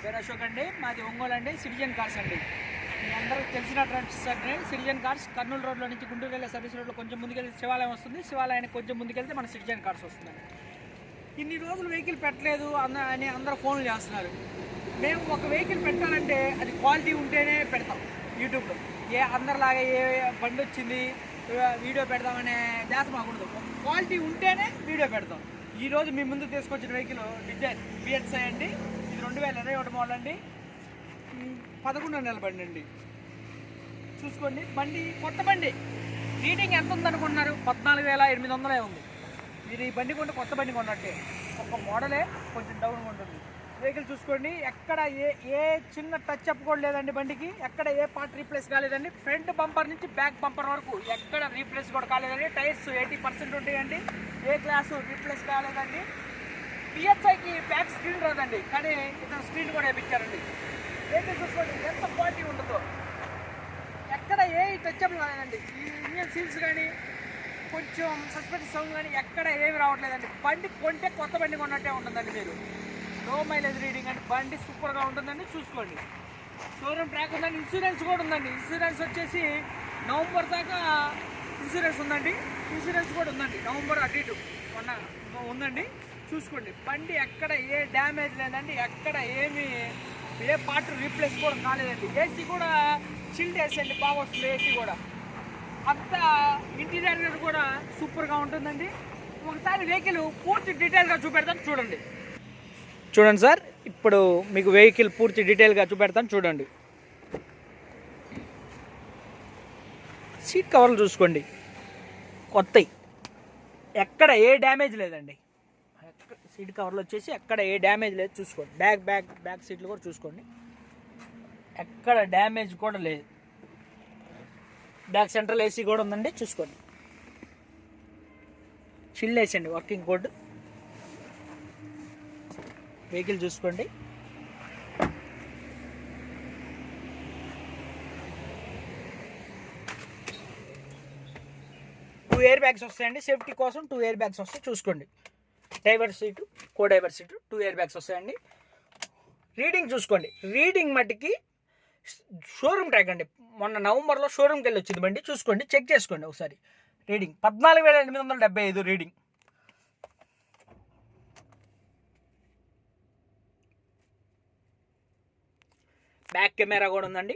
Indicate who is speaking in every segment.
Speaker 1: పేరు అశోక్ అండి. మాది ఒంగోలు అండి. సిటిజన్ కార్స్ అండి. మీ అందరికి తెలిసిన ట్రెండ్స్ అండి. సిటిజన్ కార్స్ కర్నూలు రోడ్లో నుంచి గుంటూరు వెళ్ళే సర్వీస్ రోడ్లో కొంచెం ముందుకెళ్తే శివాలయం వస్తుంది. శివాలయానికి కొంచెం ముందుకెళ్తే మన సిటిజన్ కార్స్ వస్తుందండి. ఇన్ని రోజులు వెహికల్ పెట్టలేదు అని అందరూ ఫోన్లు చేస్తున్నారు. మేము ఒక వెహికల్ పెట్టాలంటే అది క్వాలిటీ ఉంటేనే పెడతాం. యూట్యూబ్లో అందరిలాగా ఏ బండి వచ్చింది వీడియో పెడదామనే ధ్యాస మాకుండదు. క్వాలిటీ ఉంటేనే వీడియో పెడతాం. ఈరోజు మీ ముందు తీసుకొచ్చిన వెహికల్ డిజైర్ VXi అండి. ఇది 2021 మోడల్ అండి. 11వ నెల బండి అండి. చూసుకోండి, బండి కొత్త బండి. రీడింగ్ ఎంత ఉందనుకుంటున్నారు? 14,800 ఉంది. మీరు ఈ బండి కొంటే కొత్త బండి కొన్నట్టే. ఒక మోడలే కొంచెం డౌన్గా ఉంటుంది. వెహికల్ చూసుకోండి, ఎక్కడ ఏ చిన్న టచ్ అప్ కూడా లేదండి. బండికి ఎక్కడ ఏ పార్ట్ రీప్లేస్ కాలేదండి. ఫ్రంట్ బంపర్ నుంచి బ్యాక్ బంపర్ వరకు ఎక్కడ రీప్లేస్ కూడా కాలేదండి. టైర్స్ 80% ఉంటాయండి. ఏ క్లాసు రీప్లేస్ కాలేదండి. VXiకి బ్యాక్ స్క్రీన్ రాదండి, కానీ ఇతను స్క్రీన్ కూడా వేయించారండి. వెహికల్ చూసుకోండి ఎంత క్వాలిటీ ఉంటుందో. ఎక్కడ ఏ టచ్ అప్ కాలేదండి. ఈ ఇంజన్ సీల్స్ కానీ కొంచెం సస్పెన్స్ సౌండ్ కానీ ఎక్కడ ఏమి రావట్లేదండి. బండి కొంటే కొత్త బండి కొన్నట్టే ఉంటుందండి. మీరు లో మైలేజ్ రీడింగ్ అండి. బండి సూపర్గా ఉంటుందండి. చూసుకోండి, షోరూమ్ ట్రాక్ ఉందండి. ఇన్సూరెన్స్ కూడా ఉందండి. ఇన్సూరెన్స్ వచ్చేసి నవంబర్ దాకా ఇన్సూరెన్స్ ఉందండి. ఇన్సూరెన్స్ కూడా ఉందండి. నవంబర్ అటు ఇటు ఉందండి. చూసుకోండి, బండి ఎక్కడ ఏ డ్యామేజ్ లేదండి. ఎక్కడ ఏ పార్ట్ రీప్లేస్ కూడా కాలేదండి. ఏసీ కూడా చిల్డ్ ఏసీ అండి, బాగా వస్తుంది ఏసీ కూడా. అంతా ఇంటీరియర్ కూడా సూపర్గా ఉంటుందండి. ఒకసారి వెహికల్ పూర్తి డీటెయిల్గా చూపెడతాను, చూడండి. చూడండి సార్, ఇప్పుడు మీకు వెహికల్ పూర్తి డీటెయిల్గా చూపెడతాను, చూడండి. సీట్ కవర్లు చూసుకోండి, కొత్తవి. ఎక్కడ ఏ డ్యామేజ్ లేదండి. సీట్ కవర్లు వచ్చేసి ఎక్కడ ఏ డ్యామేజ్ లేదు. చూసుకోండి, బ్యాక్ సీట్లు కూడా చూసుకోండి, ఎక్కడ డ్యామేజ్ కూడా లేదు. బ్యాక్ సెంట్రల్ ఏసీ కూడా ఉందండి. చూసుకోండి, చిల్ ఏసీ అండి, వర్కింగ్ కోడ్. వెహికల్ చూసుకోండి, టూ ఎయిర్ బ్యాగ్స్ వస్తాయండి. సేఫ్టీ కోసం 2 ఎయిర్ బ్యాగ్స్ వస్తాయి. చూసుకోండి, డ్రైవర్ సీటు, కో డ్రైవర్ సీటు, 2 ఎయిర్ బ్యాగ్స్ వస్తాయండి. రీడింగ్ చూసుకోండి, రీడింగ్ మట్టికి షోరూమ్ ట్రాక్ అండి. మొన్న నవంబర్లో షోరూమ్కి వెళ్ళి వచ్చింది బండి. చూసుకోండి, చెక్ చేసుకోండి ఒకసారి. Reading 14,875 reading. బ్యాక్ కెమెరా కూడా ఉందండి.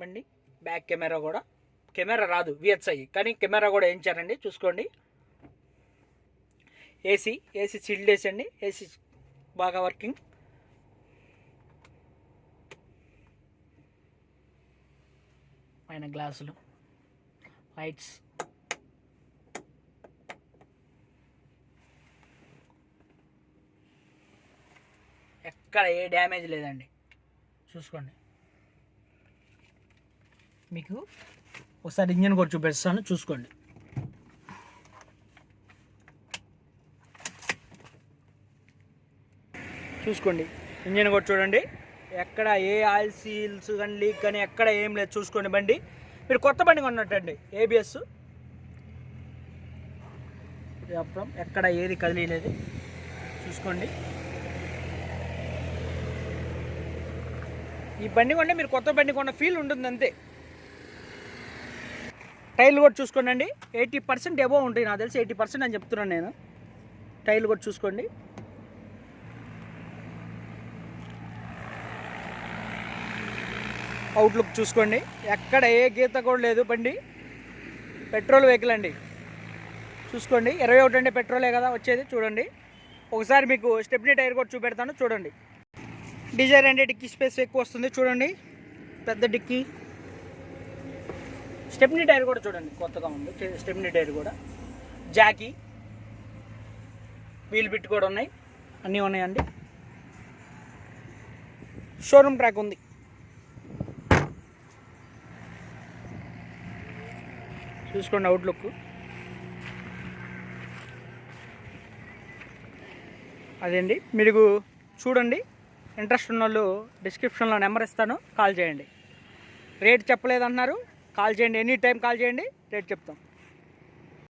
Speaker 1: బండి బ్యాక్ కెమెరా కూడా, కెమెరా రాదు VXi, కానీ కెమెరా కూడా వేయించారండి. చూసుకోండి, ఏసీ చిల్డ్ ఏసీ అండి. ఏసీ బాగా వర్కింగ్. పైన గ్లాసులు, లైట్స్, ఎక్కడ ఏ డ్యామేజ్ లేదండి. చూసుకోండి, మీకు ఒకసారి ఇంజన్ కూడా చూపిస్తాను, చూసుకోండి. చూసుకోండి, ఇంజన్ కూడా చూడండి, ఎక్కడ ఏ ఆయిల్ సీల్స్ కానీ లీక్ కానీ ఎక్కడ ఏం లేదు. చూసుకోండి, బండి మీరు కొత్త బండి కొన్నట్టండి. ABS ఎక్కడ ఏది కదిలేదు. చూసుకోండి, ఈ బండి కొంటే మీరు కొత్త బండి కొన్న ఫీల్ ఉంటుంది అంతే. టైర్లు కూడా చూసుకోండి అండి, 80% ఎబో ఉంటాయి. నాకు తెలిసి 80% అని చెప్తున్నాను నేను. టైర్లు కూడా చూసుకోండి, అవుట్లుక్ చూసుకోండి, ఎక్కడ ఏ గీత కూడా లేదు. బండి పెట్రోల్ వెహికల్ అండి. చూసుకోండి, 21 అంటే పెట్రోలే కదా వచ్చేది. చూడండి, ఒకసారి మీకు స్టెప్నీ టైర్ కూడా చూపెడతాను, చూడండి. డిజైర్ అంటే డిక్కీ స్పేస్ ఎక్కువ వస్తుంది. చూడండి, పెద్ద డిక్కీ. స్టెప్నీ టైర్ కూడా చూడండి, కొత్తగా ఉంది స్టెప్నీ టైర్ కూడా. జాకీ, వీల్ బిట్ కూడా ఉన్నాయి, అన్నీ ఉన్నాయండి. షోరూమ్ ట్రాక్ ఉంది. చూసుకోండి, అవుట్లుక్ అదండి. మీరు చూడండి, ఇంట్రెస్ట్ ఉన్న వాళ్ళు డిస్క్రిప్షన్లో నెంబర్ ఇస్తాను, కాల్ చేయండి. రేట్ చెప్పలేదన్నారు, కాల్ చేయండి. ఎనీ టైం కాల్ చేయండి, రేట్ చెప్తాం.